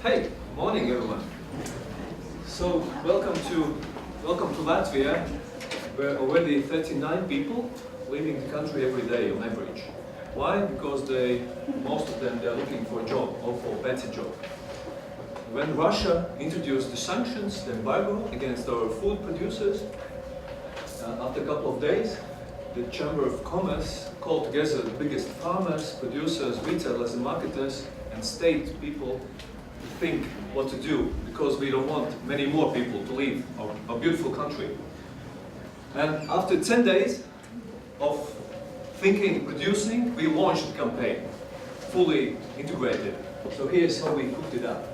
Hey, morning everyone. So welcome to Latvia, where already 39 people leaving the country every day on average. Why? Because most of them they're looking for a job or for a better job. When Russia introduced the sanctions, the embargo against our food producers, after a couple of days, the Chamber of Commerce called together the biggest farmers, producers, retailers and marketers and state people to think what to do, because we don't want many more people to leave our beautiful country. And after 10 days of thinking, producing, we launched the campaign, fully integrated. So here's how we cooked it up.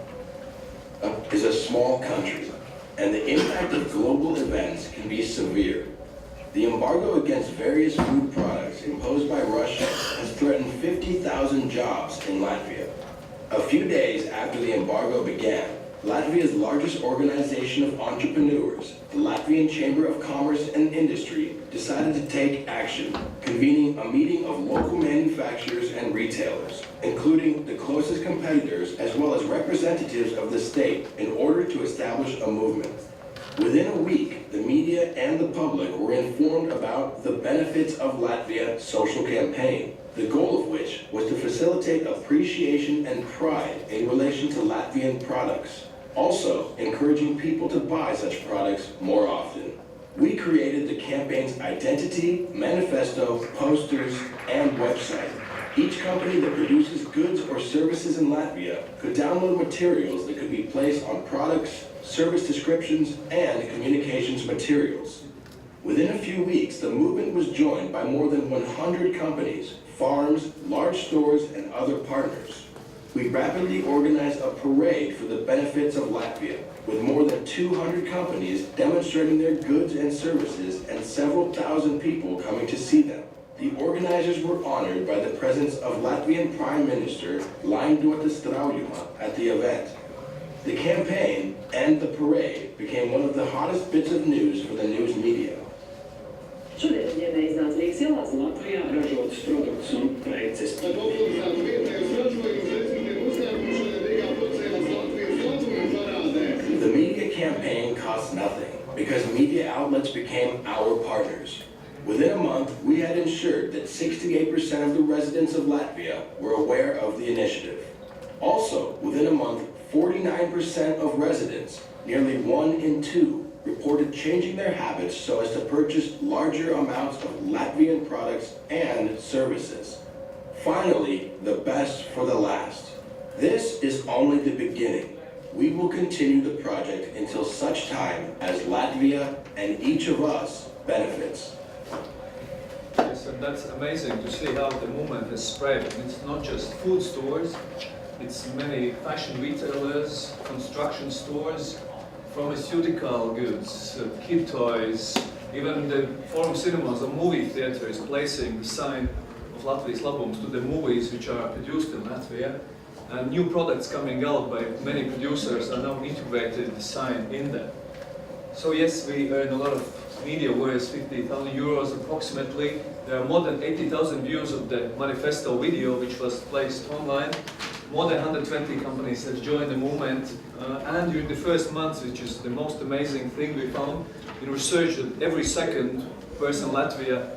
Is a small country, and the impact of global events can be severe. The embargo against various food products imposed by Russia has threatened 50,000 jobs in Latvia. A few days after the embargo began, Latvia's largest organization of entrepreneurs, the Latvian Chamber of Commerce and Industry, decided to take action, convening a meeting of local manufacturers and retailers, including the closest competitors as well as representatives of the state, in order to establish a movement. Within a week, the media and the public were informed about the benefits of Latvia's social campaign, the goal of which was to facilitate appreciation and pride in relation to Latvian products, also encouraging people to buy such products more often. We created the campaign's identity, manifesto, posters, and website. Each company that produces goods or services in Latvia could download materials that could be placed on products, service descriptions, and communications materials. Within a few weeks, the movement was joined by more than 100 companies, farms, large stores, and other partners. We rapidly organized a parade for the benefits of Latvia, with more than 200 companies demonstrating their goods and services and several thousand people coming to see them. The organizers were honored by the presence of Latvian Prime Minister Laindota Straujuma at the event. The campaign and the parade became one of the hottest bits of news for the news media. Šodien dienā iznāca Rīgas ielās Latvijā ražotas produktus un preces. The media campaign cost nothing because media outlets became our partners. Within a month, we had ensured that 68% of the residents of Latvia were aware of the initiative. Also, within a month, 49% of residents, nearly 1 in 2, reported changing their habits so as to purchase larger amounts of Latvian products and services. Finally, the best for the last. This is only the beginning. We will continue the project until such time as Latvia and each of us benefits. Yes, and that's amazing to see how the movement has spread. It's not just food stores, it's many fashion retailers, construction stores, pharmaceutical goods, kid toys, even the Forum Cinemas, a movie theater, is placing the sign of Latvijas Labums to the movies which are produced in Latvia. And new products coming out by many producers are now integrated the sign in them. So yes, we earn a lot of media worth 50,000 euros approximately. There are more than 80,000 views of the manifesto video which was placed online. More than 120 companies have joined the movement, and during the first month, which is the most amazing thing we found in research, that every second person in Latvia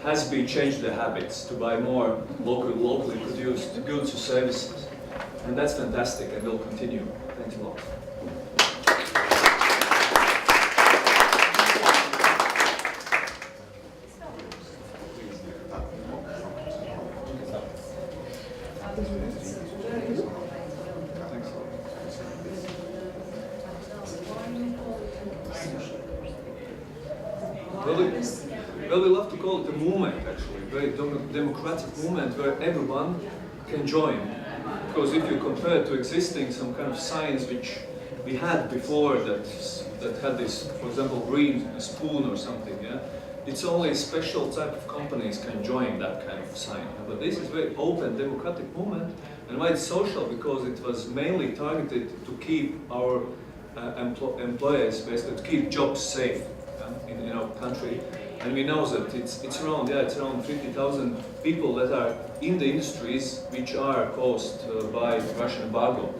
has been changed their habits to buy more locally produced goods or services. And that's fantastic, and will continue. Thanks a lot. Well, we love to call it a movement, actually, a very democratic movement where everyone can join. Because if you compare it to existing some kind of signs which we had before that had this, for example, green spoon or something, yeah, it's only a special type of companies can join that kind of sign. But this is a very open democratic movement, and why it's social? Because it was mainly targeted to keep our employers, basically to keep jobs safe in our country. And we know that it's around 50,000 people that are in the industries which are caused by Russian embargo.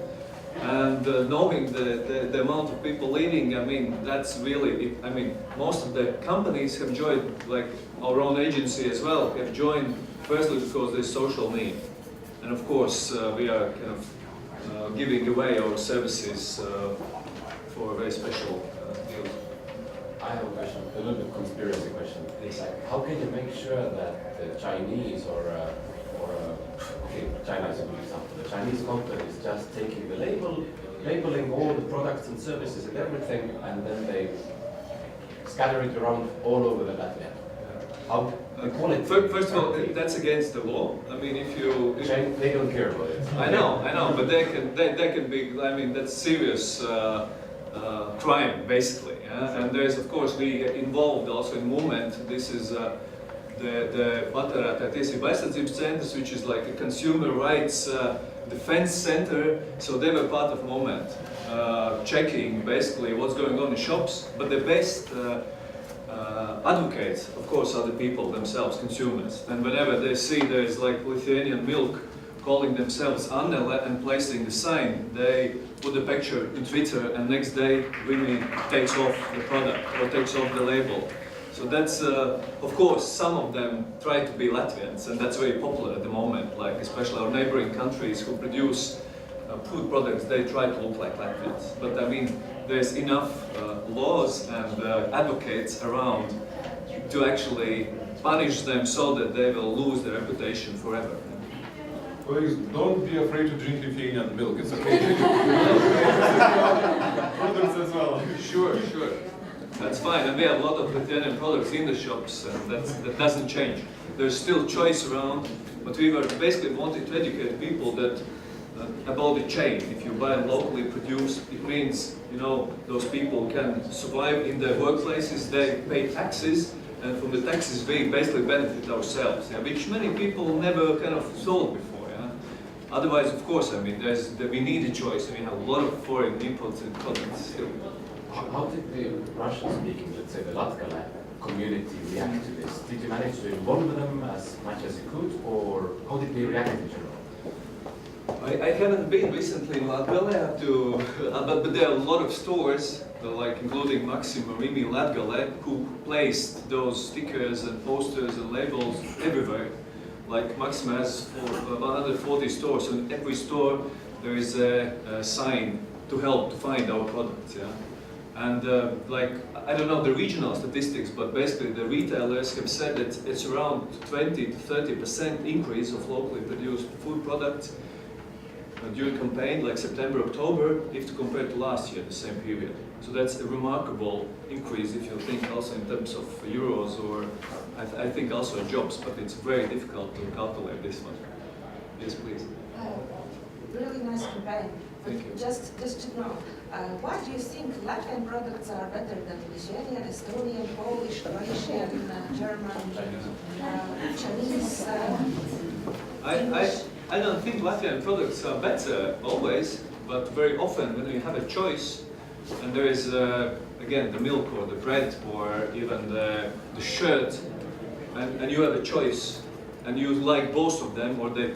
And And knowing the amount of people leaving, I mean, that's really, I mean, most of the companies have joined, like our own agency as well, have joined firstly because there's social need. And of course, we are kind of giving away our services for a very special deal. I have a question, a little bit conspiracy question. It's like, how can you make sure that the Chinese okay, China is a good example. The Chinese company is just taking the labeling all the products and services and everything, and then they scatter it around all over the Latvia. How they call it? First of all, that's against the law. I mean, if they don't care about it. I know, but they can be. I mean, that's serious crime, basically. Yeah? And there's, of course, we involved also in movement. This is the LTRK aizsardzības centers, which is like a consumer rights defense center. So they were part of movement, checking basically what's going on in shops. But the best advocates, of course, are the people themselves, consumers. And whenever they see there's like Lithuanian milk calling themselves Annele and placing the sign, they put the picture in Twitter, and next day Vimy takes off the product or takes off the label. So that's, of course, some of them try to be Latvians, and that's very popular at the moment, like especially our neighboring countries who produce food products, they try to look like Latvians. But I mean, there's enough laws and advocates around to actually punish them so that they will lose their reputation forever. Please don't be afraid to drink Lithuanian milk. It's okay. Products as well. Sure. That's fine. And we have a lot of Lithuanian products in the shops, and that doesn't change. There's still choice around, but we were basically wanting to educate people that about the chain. If you buy locally produced, it means, you know, those people can survive in their workplaces, they pay taxes, and from the taxes we basically benefit ourselves, yeah, which many people never kind of thought before. Yeah? Otherwise, of course, I mean, we need a choice, and we have a lot of foreign imports and products still. How did the Russian-speaking, let's say the Latgale community react to this? Did you manage to involve them as much as you could, or how did they react in general? I haven't been recently in Latgale, I have to, but there are a lot of stores, like including Maxima, Rimi, Latgale, who placed those stickers and posters and labels everywhere. Like Maxima has 140 stores, so in every store there is a sign to help to find our products. Yeah? And like, I don't know the regional statistics, but basically the retailers have said that it's around 20 to 30% increase of locally produced food products during campaign, like September, October, if to compare to last year, the same period. So that's a remarkable increase if you think also in terms of euros, or I think also jobs, but it's very difficult to calculate this one. Yes, please. Really nice campaign. Thank you. Just to know, why do you think Latvian products are better than Lithuanian, Estonian, Polish, Croatian, German, Chinese, English? I don't think Latvian products are better always, but very often when you have a choice, and there is again the milk or the bread or even the shirt, and you have a choice, and you like both of them, or they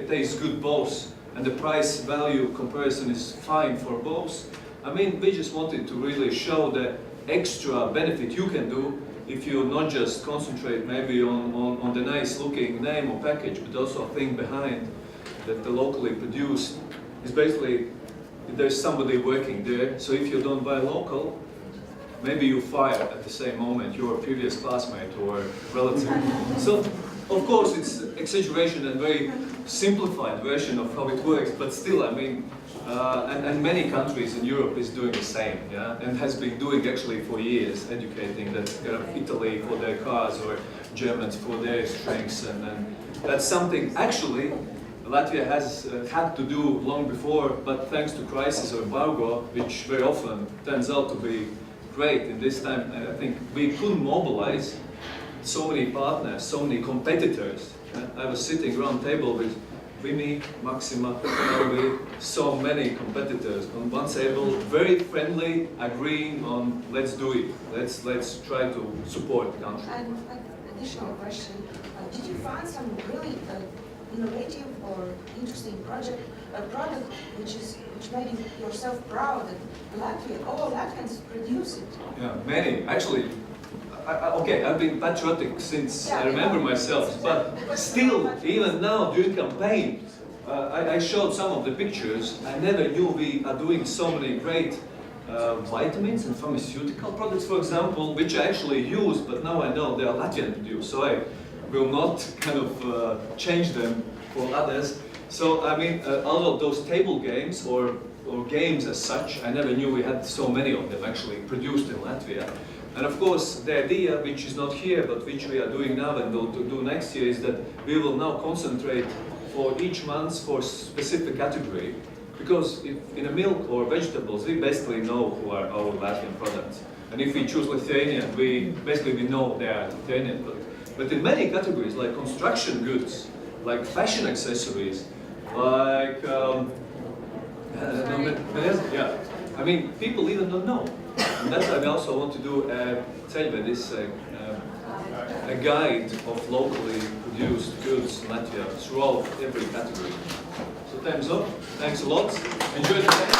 taste good both, and the price value comparison is fine for both. I mean, we just wanted to really show the extra benefit you can do if you not just concentrate maybe on the nice looking name or package, but also think behind that the locally produced is basically, there's somebody working there. So if you don't buy local, maybe you fire at the same moment your previous classmate or relative. So of course it's exaggeration and very simplified version of how it works, but still, I mean, and many countries in Europe is doing the same, yeah, and has been doing actually for years, educating that kind of Italy for their cars or Germans for their strengths, and that's something actually Latvia has had to do long before, but thanks to crisis or embargo, which very often turns out to be great in this time, I think we couldn't mobilize so many partners, so many competitors. I was sitting around table with Vimy, Maxima, so many competitors on one table, very friendly, agreeing on let's do it, let's try to support the country. And an additional question, did you find some really innovative or interesting project a product which made yourself proud that Latvia, all Latvians produce it? Yeah, many. Actually, okay, I've been patriotic since I remember myself, but still, even now during campaign, I showed some of the pictures. I never knew we are doing so many great vitamins and pharmaceutical products, for example, which I actually use, but now I know they are Latvian produced, so I will not kind of change them for others. So, I mean, out of those table games or games as such, I never knew we had so many of them actually produced in Latvia. And of course, the idea, which is not here, but which we are doing now and will do next year, is that we will now concentrate for each month for a specific category. Because if in a milk or vegetables, we basically know who are our Latvian products. And if we choose Lithuanian, we know they are Lithuanian. But in many categories, like construction goods, like fashion accessories, like yeah, I mean, people even don't know. And that's why we also want to do a guide of locally produced goods in Latvia throughout every category. So time's up. Thanks a lot. Enjoy the day.